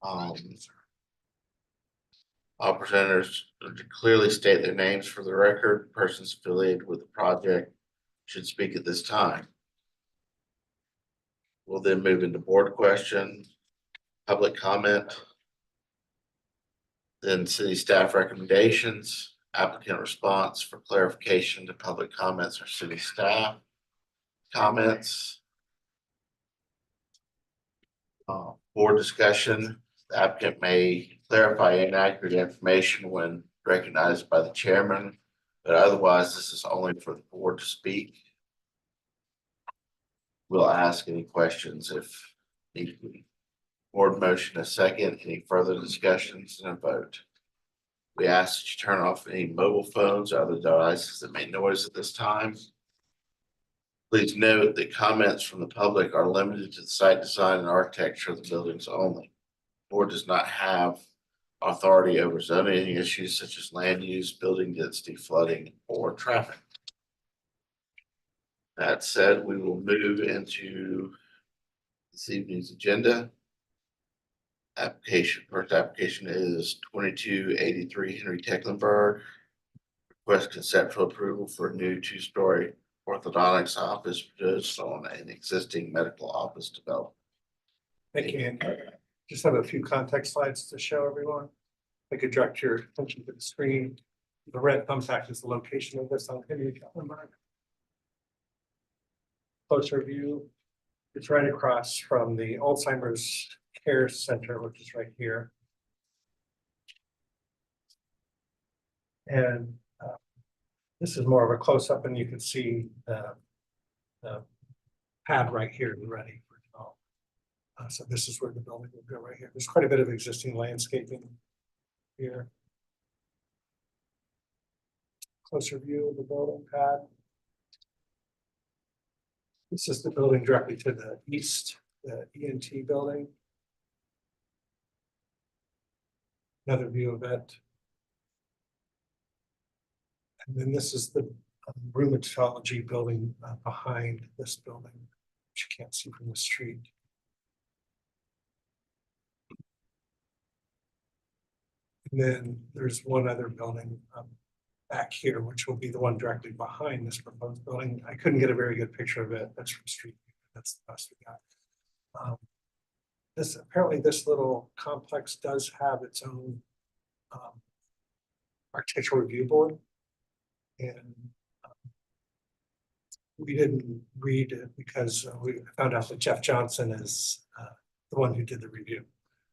Um, all presenters to clearly state their names for the record. Persons affiliated with the project should speak at this time. We'll then move into board question, public comment, then city staff recommendations, applicant response for clarification to public comments or city staff comments. Board discussion. The applicant may clarify inaccurate information when recognized by the chairman, but otherwise this is only for the board to speak. We'll ask any questions if need be. Board motion a second. Any further discussions and a vote? We ask that you turn off any mobile phones or other devices that make noise at this time. Please note that comments from the public are limited to the site design and architecture of the buildings only. The board does not have authority over zoning issues such as land use, building density, flooding, or traffic. That said, we will move into this evening's agenda. First application is 2283 Henry Tecklenburg. Request conceptual approval for a new two-story orthodontics office produced on an existing medical office development. Thank you, Andy. Just have a few context slides to show everyone. I could direct your attention to the screen. The red thumbtack is the location of this on Henry Tecklenburg. Closer view. It's right across from the Alzheimer's Care Center, which is right here. And this is more of a close-up, and you can see the pad right here ready for development. So this is where the building will go right here. There's quite a bit of existing landscaping here. Closer view of the building pad. This is the building directly to the east, the ENT building. Another view of it. And then this is the rheumatology building behind this building, which you can't see from the street. And then there's one other building back here, which will be the one directly behind this proposed building. I couldn't get a very good picture of it. That's from street. That's the best we got. Apparently this little complex does have its own architectural review board. And we didn't read it because we found out that Jeff Johnson is the one who did the review.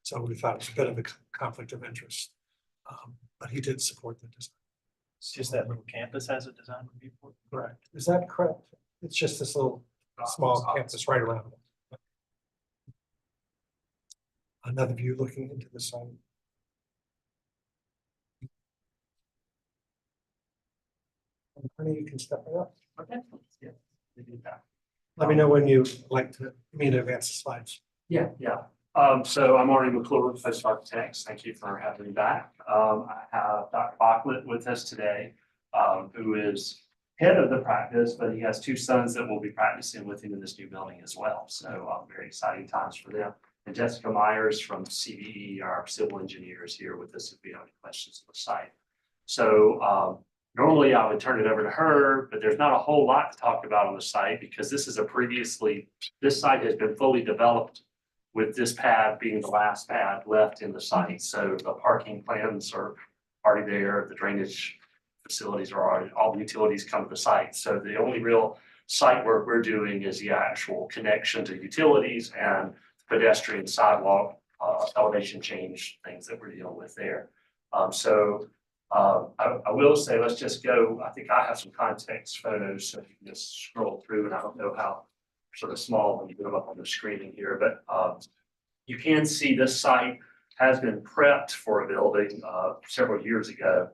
So we thought it was a bit of a conflict of interest, but he did support the design. It's just that little campus has a design review board. Correct. Is that correct? It's just this little small campus right around it. Another view looking into the site. Honey, you can step it up. Okay. Yeah. Let me know when you like me to advance the slides. Yeah. So I'm Arnie McClure with Post Architects. Thank you for having me back. I have Dr. Bachlet with us today, who is head of the practice, but he has two sons that will be practicing with him in this new building as well. So very exciting times for them. And Jessica Myers from CVE, our civil engineers, here with us if we have any questions on the site. So normally I would turn it over to her, but there's not a whole lot to talk about on the site because this site has been fully developed with this pad being the last pad left in the site. So the parking plans are already there. The drainage facilities are already, all the utilities come to the site. So the only real site work we're doing is the actual connection to utilities and pedestrian sidewalk elevation change things that we're dealing with there. I will say, let's just go. I think I have some context photos, so you can just scroll through, and I don't know how sort of small when you put them up on the screen here, but you can see this site has been prepped for a building several years ago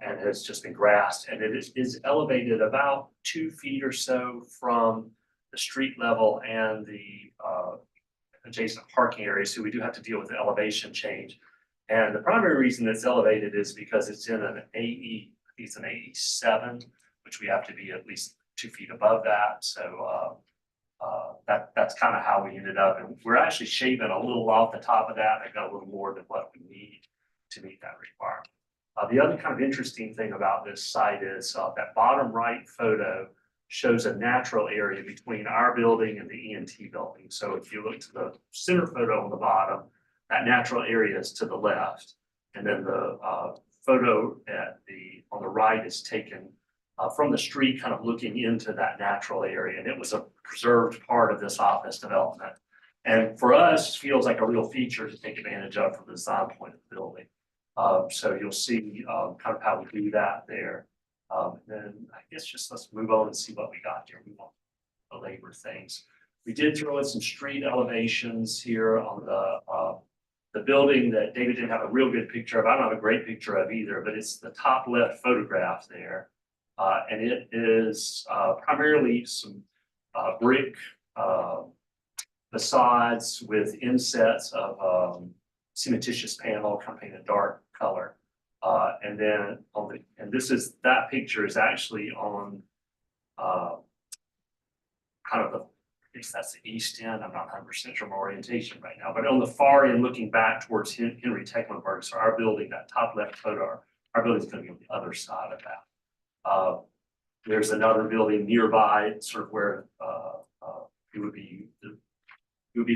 and has just been grassed, and it is elevated about 2 feet or so from the street level and the adjacent parking area. So we do have to deal with the elevation change. And the primary reason it's elevated is because it's in an AE, I think it's an AE7, which we have to be at least 2 feet above that. So that's kind of how we ended up. And we're actually shaving a little off the top of that. I got a little more than what we need to meet that requirement. The other kind of interesting thing about this site is that bottom right photo shows a natural area between our building and the ENT building. So if you look to the center photo on the bottom, that natural area is to the left. And then the photo on the right is taken from the street, kind of looking into that natural area. And it was a preserved part of this office development. And for us, feels like a real feature to take advantage of from the design point of the building. So you'll see kind of how we do that there. Then I guess just let's move on and see what we got here. We won't belabor things. We did throw in some street elevations here on the building that David didn't have a real good picture of. I don't have a great picture of either, but it's the top left photograph there. And it is primarily some brick facades with insets of cementitious panel accompanying a dark color. And then that picture is actually on kind of the, I guess that's the east end. I'm not 100% sure my orientation right now, but on the far end, looking back towards Henry Tecklenburg. So our building, that top left photo, our building is going to be on the other side of that. There's another building nearby, sort of where you would be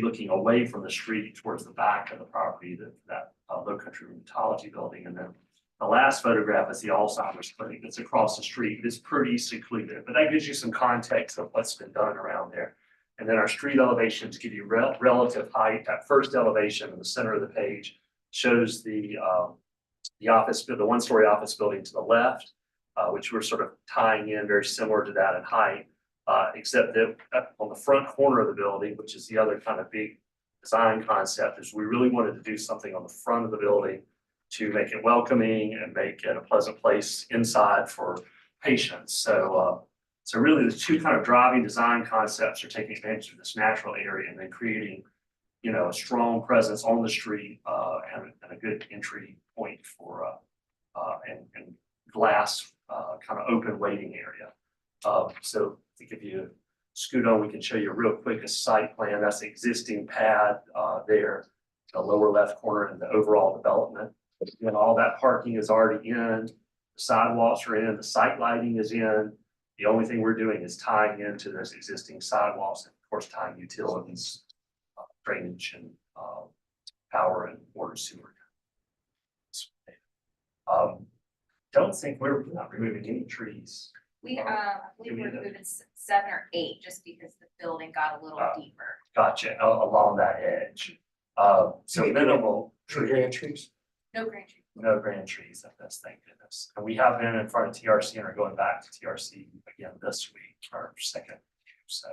looking away from the street towards the back of the property, that Low Country Rheumatology building. And then the last photograph is the Alzheimer's clinic that's across the street. It's pretty secluded, but that gives you some context of what's been done around there. And then our street elevations give you relative height. That first elevation in the center of the page shows the one-story office building to the left, which we're sort of tying in very similar to that in height, except that on the front corner of the building, which is the other kind of big design concept, is we really wanted to do something on the front of the building to make it welcoming and make it a pleasant place inside for patients. So really the two kind of driving design concepts are taking advantage of this natural area and then creating, a strong presence on the street and a good entry point for and glass kind of open waiting area. So to give you scoot on, we can show you real quick a site plan. That's the existing pad there, the lower left corner and the overall development. And all that parking is already in, the sidewalks are in, the site lighting is in. The only thing we're doing is tying into those existing sidewalks and of course tying utilities, drainage and power and water sewer. Don't think we're not removing any trees. We, I believe we're moving 7 or 8 just because the building got a little deeper. Gotcha, along that edge. So minimal Grand trees. No grand trees. no grand trees, that's thank goodness. And we have been in front of TRC and are going back to TRC again this week, our second review. So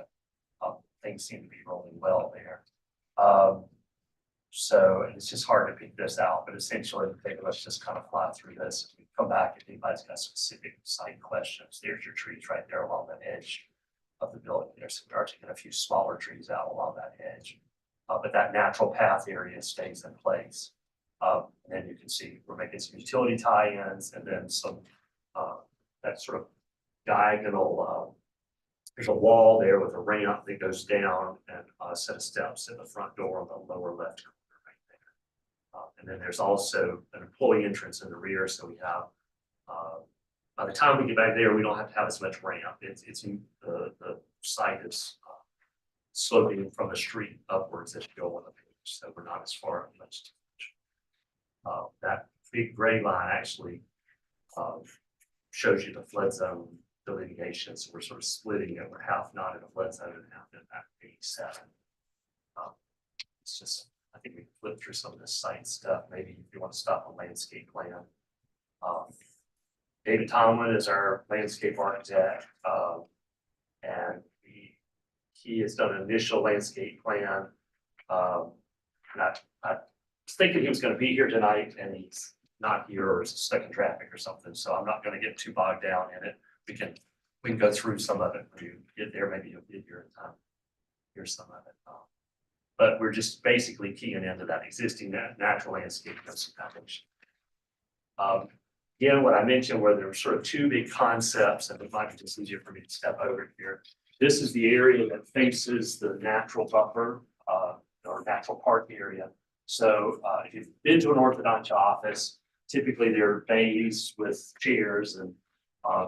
things seem to be rolling well there. So it's just hard to pick this out, but essentially, let's just kind of fly through this. As we come back, if anybody's got specific site questions, there's your trees right there along the edge of the building. There's we are taking a few smaller trees out along that edge, but that natural path area stays in place. And then you can see we're making some utility tie-ins and then some that sort of diagonal. There's a wall there with a ramp that goes down and a set of steps in the front door on the lower left corner right there. And then there's also an employee entrance in the rear. So we have, by the time we get back there, we don't have to have as much ramp. It's the site is sloping from the street upwards as you go on the page. So we're not as far much. That big gray line actually shows you the flood zone delineation. So we're sort of splitting it. We're half not in a flood zone and half in that 87. It's just, I think we can flip through some of this site stuff. Maybe if you want to stop on landscape plan. David Tomlin is our landscape architect. And he has done an initial landscape plan. And I was thinking he was going to be here tonight and he's not here or is stuck in traffic or something. So I'm not going to get too bogged down in it. We can go through some of it when you get there. Maybe you'll get your time. Here's some of it. But we're just basically keying into that existing natural landscape foundation. Again, what I mentioned where there were sort of two big concepts, and it might be just easier for me to step over here. This is the area that faces the natural buffer, or natural park area. So, if you've been to an orthodontia office, typically there are bays with chairs and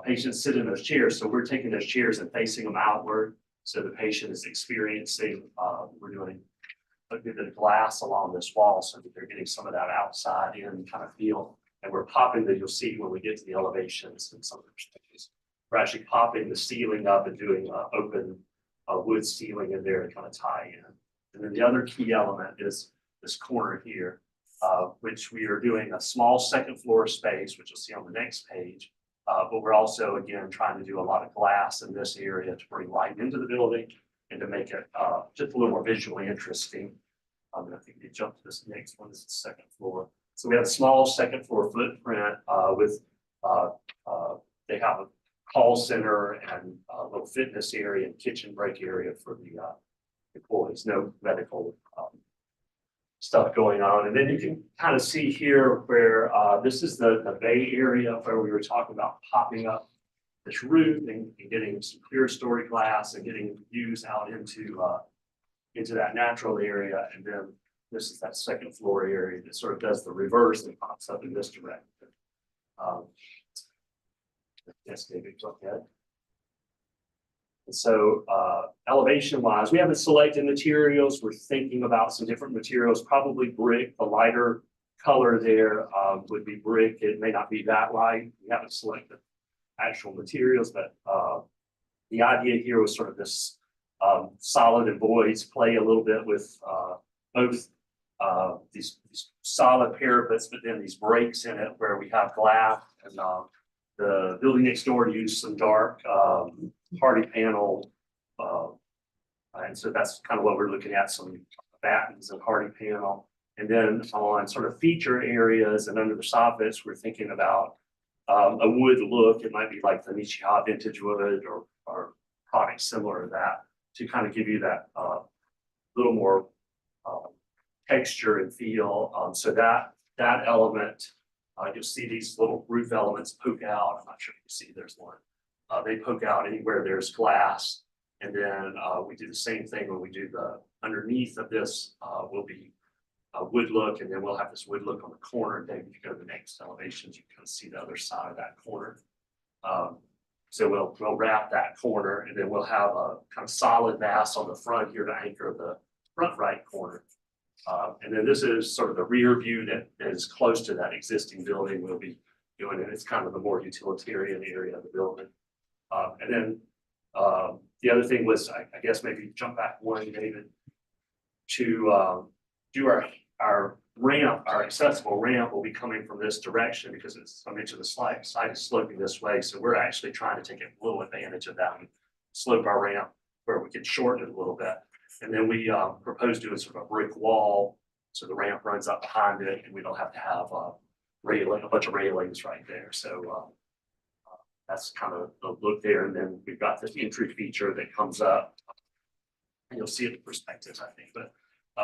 patients sit in those chairs. So we're taking those chairs and facing them outward. So the patient is experiencing, we're doing a bit of glass along this wall so that they're getting some of that outside in kind of feel. And we're popping that you'll see when we get to the elevations and some of those things. We're actually popping the ceiling up and doing open wood ceiling in there to kind of tie in. And then the other key element is this corner here, which we are doing a small second floor space, which you'll see on the next page. But we're also, again, trying to do a lot of glass in this area to bring light into the building and to make it just a little more visually interesting. I think you jump to this next one, this is the second floor. So we have a small second floor footprint with, they have a call center and a little fitness area and kitchen break area for the employees, no medical stuff going on. And then you can kind of see here where this is the bay area where we were talking about popping up this roof and getting some clear story glass and getting views out into that natural area. And then this is that second floor area that sort of does the reverse and pops up in this direction. Yes, David, go ahead. And so elevation wise, we haven't selected materials. We're thinking about some different materials, probably brick. The lighter color there would be brick. It may not be that light. We haven't selected actual materials, but the idea here was sort of this solid and voids play a little bit with both these solid parapets, but then these breaks in it where we have glass. And the building next door used some dark hardy panel, and so that's kind of what we're looking at, some battens and hardy panel. And then on sort of feature areas and under the soffits, we're thinking about a wood look. It might be like the Nichiha vintage wood or products similar to that to kind of give you that little more texture and feel. So that element, you'll see these little roof elements poke out. I'm not sure if you see there's one. They poke out anywhere there's glass. And then we do the same thing when we do the underneath of this will be a wood look, and then we'll have this wood look on the corner. And then if you go to the next elevations, you can see the other side of that corner. So we'll wrap that corner, and then we'll have a kind of solid mass on the front here to anchor the front right corner. And then this is sort of the rear view that is close to that existing building we'll be doing, and it's kind of the more utilitarian area of the building. And then the other thing was, I guess maybe jump back one, David, to do our ramp, our accessible ramp will be coming from this direction because it's, I mentioned the site is sloping this way. So we're actually trying to take a little advantage of that and slope our ramp where we can shorten it a little bit. And then we propose doing sort of a brick wall. So the ramp runs up behind it and we don't have to have a bunch of railings right there. So that's kind of the look there. And then we've got this entry feature that comes up. And you'll see it in perspectives, I think, but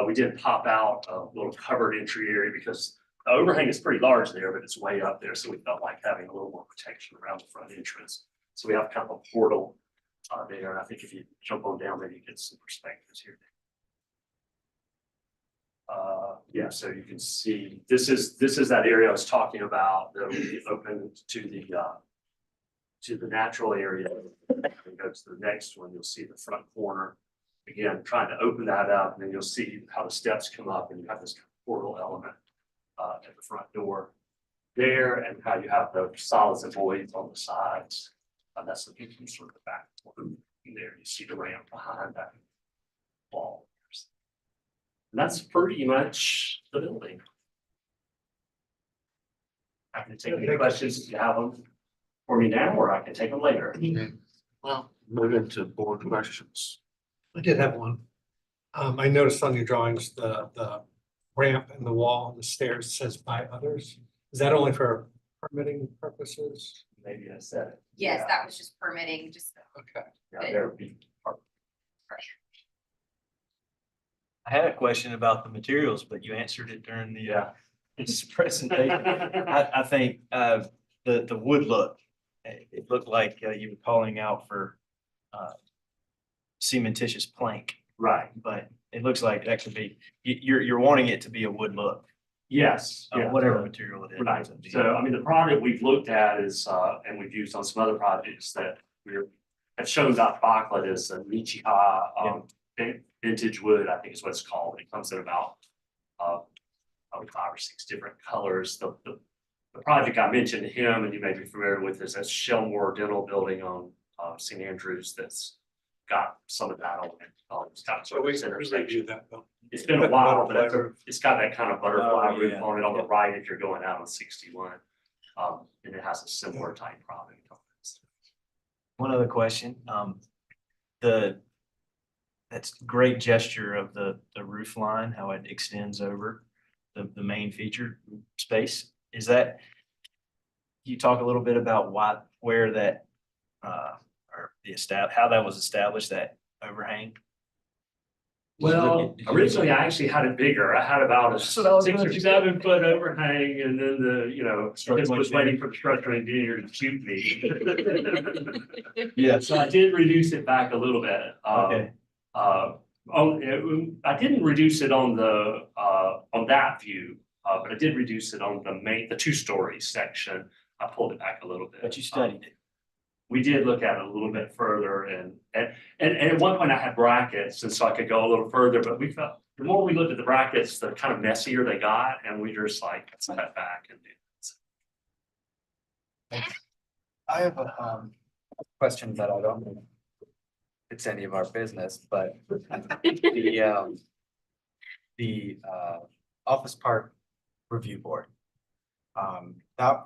we did pop out a little covered entry area because the overhang is pretty large there, but it's way up there. So we felt like having a little more protection around the front entrance. So we have kind of a portal there. And I think if you jump on down, maybe you get some perspectives here. Yeah, so you can see this is that area I was talking about that will be open to the natural area. And go to the next one, you'll see the front corner. Again, trying to open that up, and then you'll see how the steps come up, and you have this kind of portal element at the front door there, and how you have the solids and voids on the sides. That's the view from sort of the back corner. And there you see the ramp behind that wall. And that's pretty much the building. I can take any questions if you have them for me now, or I can take them later. Okay. Well, move into board questions. I did have one. I noticed on your drawings, the ramp and the wall and the stairs says by others. Is that only for permitting purposes? Maybe I said it. Yes, Yeah. that was just permitting, just. Okay. Yeah, there would be. I had a question about the materials, but you answered it during the this presentation. I think the wood look, it looked like you were calling out for cementitious plank, Right, but it looks like that could be, you're wanting it to be a wood look, yes, yeah. whatever material it is. Right, so I mean, the product we've looked at is, and we've used on some other projects that have shown Dr. Bachlet is a Nichiha, vintage wood, I think is what it's called. It comes in about, probably 5 or 6 different colors. The project I mentioned to him, and you may be familiar with, is that Shellmore Dental Building on, St. Andrews that's got some of that on it. It's got So we center reviewed section. that though. It's been a while, but Butterfly roof. it's got that kind of butterfly Oh, roof yeah. on it on the right if you're going out on 61. And it has a similar type product. One other question, that's great gesture of the roof line, how it extends over the main feature space. Is that, you talk a little bit about where that, or how that was established, that overhang? Well, originally I actually had it bigger. I had about a That's what I was 6 or gonna say. 7 foot overhang, and then I just was engineer. waiting for the structural engineer to shoot me. Yes. So I did reduce it back a little bit. Okay. I didn't reduce it on on that view, but I did reduce it on the 2-story section. I pulled it back a little bit. But you studied it. We did look at it a little bit further, and at one point I had brackets, and so I could go a little further, but we felt the more we looked at the brackets, the kind of messier they got, and we were just like, let's cut back and do this. I have a question that I don't know if it's any of our business, but the Office Park Review Board.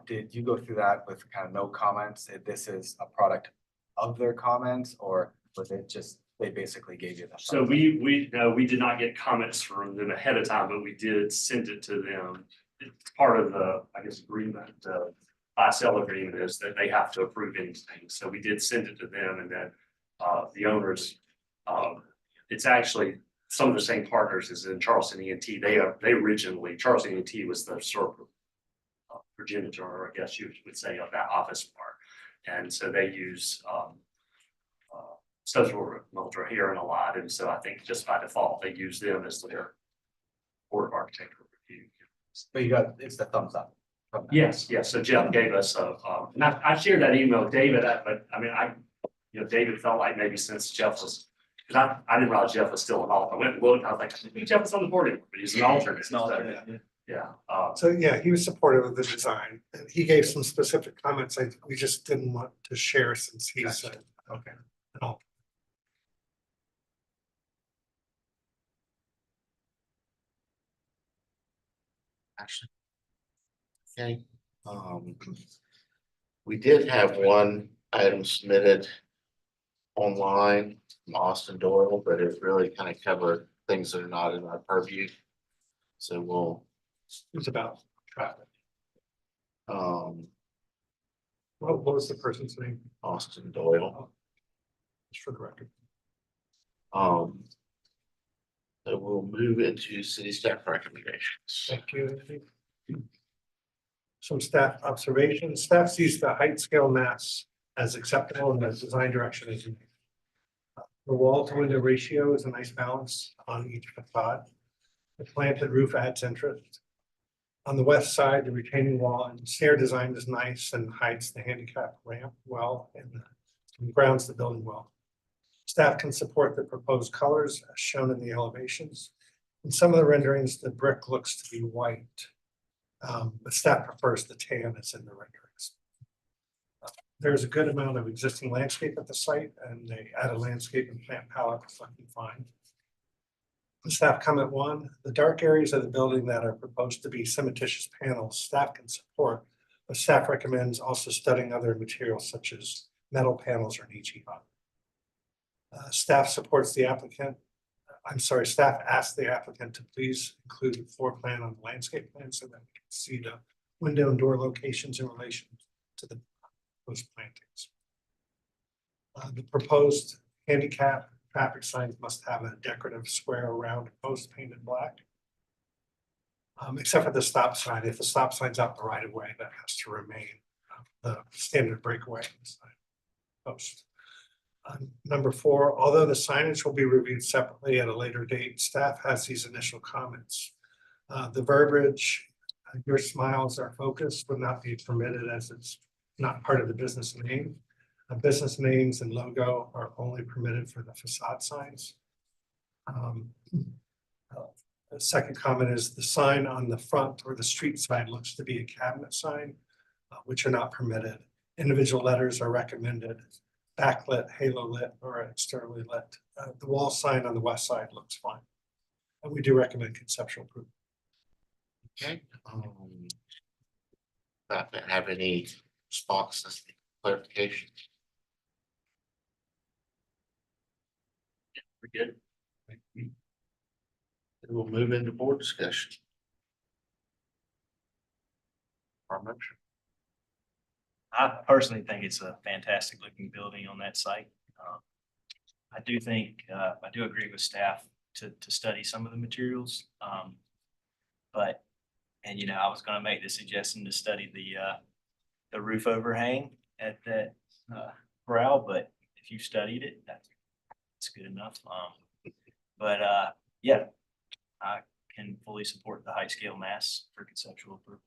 Did you go through that with kind of no comments? If this is a product of their comments, or was it just, they basically gave you that? So we did not get comments from them ahead of time, but we did send it to them. It's part of the, I guess, agreement, buy-sell agreement is that they have to approve anything. So we did send it to them, and then the owners, it's actually some of the same partners as in Charleston ENT. They originally, Charleston ENT was the sort of progenitor, or I guess you would say, of that Office Park. And so they use social multi-hearing a lot. And so I think just by default, they use them as their Board of Architectural Review. But it's the thumbs up. from them. Yes, yes. So Jeff gave us and I shared that email with David, but I mean, David felt like maybe since Jeff was, because I didn't realize Jeff was still involved. I went and looked, and I was like, I think Jeff was on the board, but he's an alternate. It's not, So, yeah. So yeah, he was supportive of the design. And he gave some specific comments we just didn't want to share since he said, okay. No. Actually. Okay, we did have one item submitted online from Austin Doyle, but it really kind of covered things that are not in our purview. So we'll, It was about traffic. um, What was the person's name? Austin Doyle. Just for the record. So we'll move into city staff recommendations. Thank you. Some staff observations. Staff sees the height scale mass as acceptable and the design direction is unique. The wall to window ratio is a nice balance on each facade. The planted roof adds interest. On the west side, the retaining wall and stair design is nice and hides the handicap ramp well and grounds the building well. Staff can support the proposed colors as shown in the elevations. In some of the renderings, the brick looks to be white. But staff prefers the tan that's in the renderings. There's a good amount of existing landscape at the site, and they add a landscape and plant palette reflecting fine. Staff comment 1, the dark areas of the building that are proposed to be cementitious panels, staff can support, but staff recommends also studying other materials such as metal panels or Nichiha. Staff supports the applicant. Staff asked the applicant to please include the floor plan on the landscape plan so that we can see the window and door locations in relation to the proposed plantings. The proposed handicap traffic signs must have a decorative square round post painted black. Except for the stop sign. If the stop sign's out the right of way, that has to remain the standard breakaway sign post. Number 4, although the signage will be reviewed separately at a later date, staff has these initial comments. The verbiage, your smiles are focused, would not be permitted as it's not part of the business name. Business names and logo are only permitted for the facade signs. The second comment is the sign on the front or the street side looks to be a cabinet sign, which are not permitted. Individual letters are recommended, backlit, halo lit, or externally lit. The wall sign on the west side looks fine. And we do recommend conceptual approval. Okay. Have any responses, clarification? We're good. Then we'll move into board discussion. Our motion. I personally think it's a fantastic looking building on that site. I do think, I do agree with staff to study some of the materials. But, and you know, I was gonna make the suggestion to study the roof overhang at that brow, but if you studied it, that's good enough. But yeah, I can fully support the high scale mass for conceptual approval.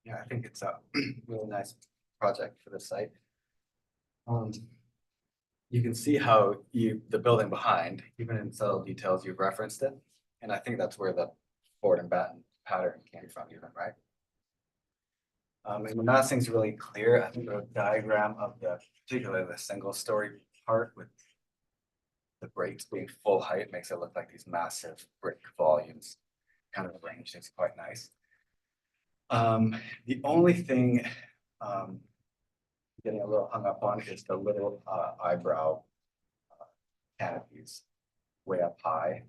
Yeah, I think it's a really nice project for the site. You can see how the building behind, even in subtle details, you've referenced it. And I think that's where the board and batten pattern came from even, right? And the massing's really clear. I think the diagram of particularly the single story part with the breaks being full height makes it look like these massive brick volumes kind of arranged. It's quite nice. The only thing getting a little hung up on is the little eyebrow canopies way up high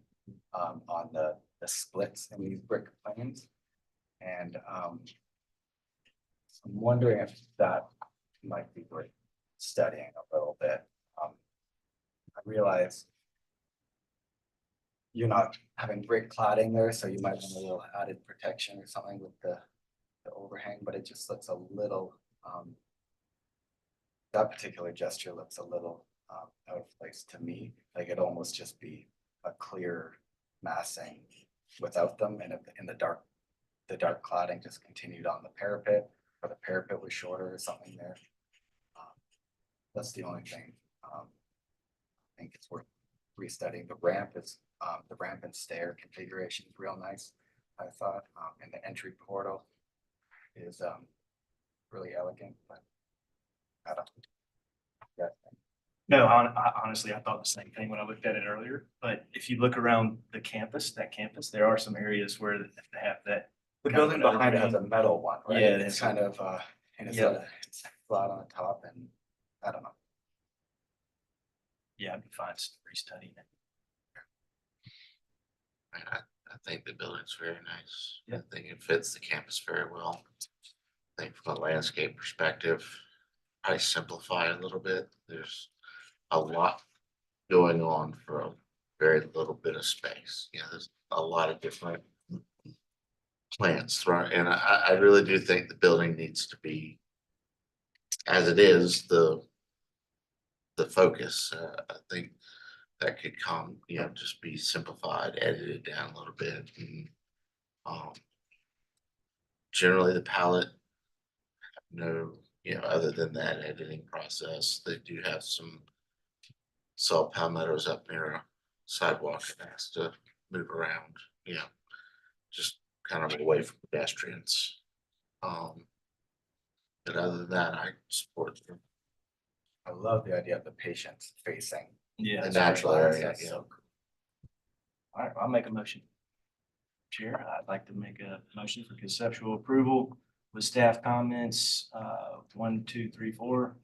on the splits in these brick planes. And I'm wondering if that might be worth studying a little bit. I realize you're not having brick cladding there, so you might want a little added protection or something with the overhang, but it just looks a little, that particular gesture looks a little out of place to me. Like it'd almost just be a clear massing without them, and if in the dark cladding just continued on the parapet, or the parapet was shorter or something there. That's the only thing. I think it's worth restudying. The ramp and stair configuration is real nice, I thought, and the entry portal is really elegant, but I don't. Yeah. No, honestly, I thought the same thing when I looked at it earlier, but if you look around that campus, there are some areas where they have that. The kind of building an behind it has a overhang. metal one, right? Yeah, It's that's- kind of, and it's Yeah. it's flat on the top, and I don't know. Yeah, I'd be fine restudying it. I think the building's very nice. Yeah. I think it fits the campus very well. I think from a landscape perspective, I simplify a little bit. There's a lot going on for a very little bit of space. You know, there's a lot of different plants thrown, and I really do think the building needs to be, as it is, the focus. I think that could come, you know, just be simplified, edited down a little bit. And, generally the palette, no, you know, other than that editing process, they do have some saw palmettos up near a sidewalk that has to move around, you know, just kind of away from pedestrians. But other than that, I support them. I love the idea of the patients facing. Yeah. The that's natural right. area, That's yeah. so cool. All right, I'll make a motion. Chair, I'd like to make a motion for conceptual approval with staff comments, 1, 2, 3, 4.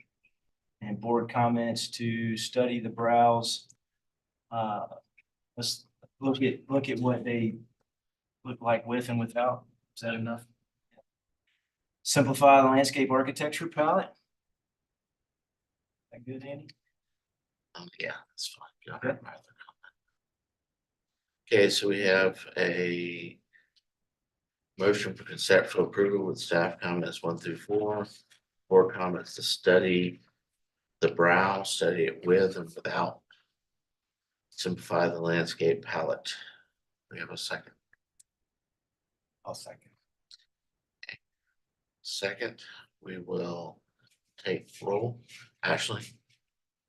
And board comments to study the brows. Let's look at what they look like with and without. Is that enough? Simplify the landscape architecture palette. That good, Andy? Yeah, that's fine. You don't Okay. have my other comment. Okay, so we have a motion for conceptual approval with staff comments 1 through 4, board comments to study the brow, study it with and without. Simplify the landscape palette. We have a second. I'll second. Second, we will take roll. Ashley,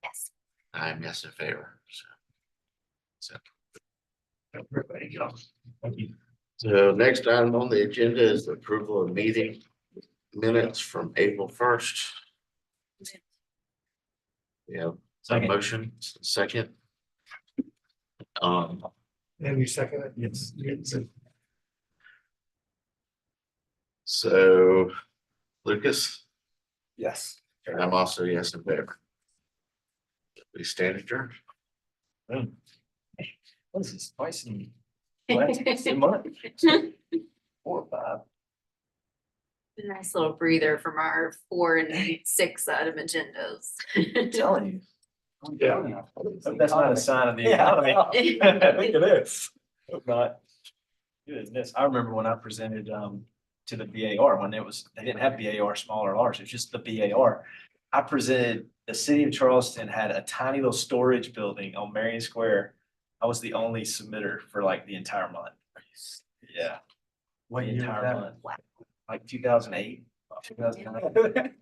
Yes. I'm yes in favor. Everybody go. Thank you. So next item on the agenda is the approval of meeting minutes from April 1st. We have a Second. motion, second. And you second it? Yes. So Lucas, Yes. and I'm also yes in favor. We stand adjourned. What is this, twice in last month? 4 or 5? Nice little breather from our 4 and 6 item agendas. I'm telling you. Yeah. Hope that's not a sign of the economy. I think it is. Hope not. Goodness, I remember when I presented to the BAR, when they didn't have BAR small or large, it was just the BAR. I presented, the city of Charleston had a tiny little storage building on Marion Square. I was the only submitter for like the entire month. Yeah. What The year was entire that? month. Like 2008, 2009.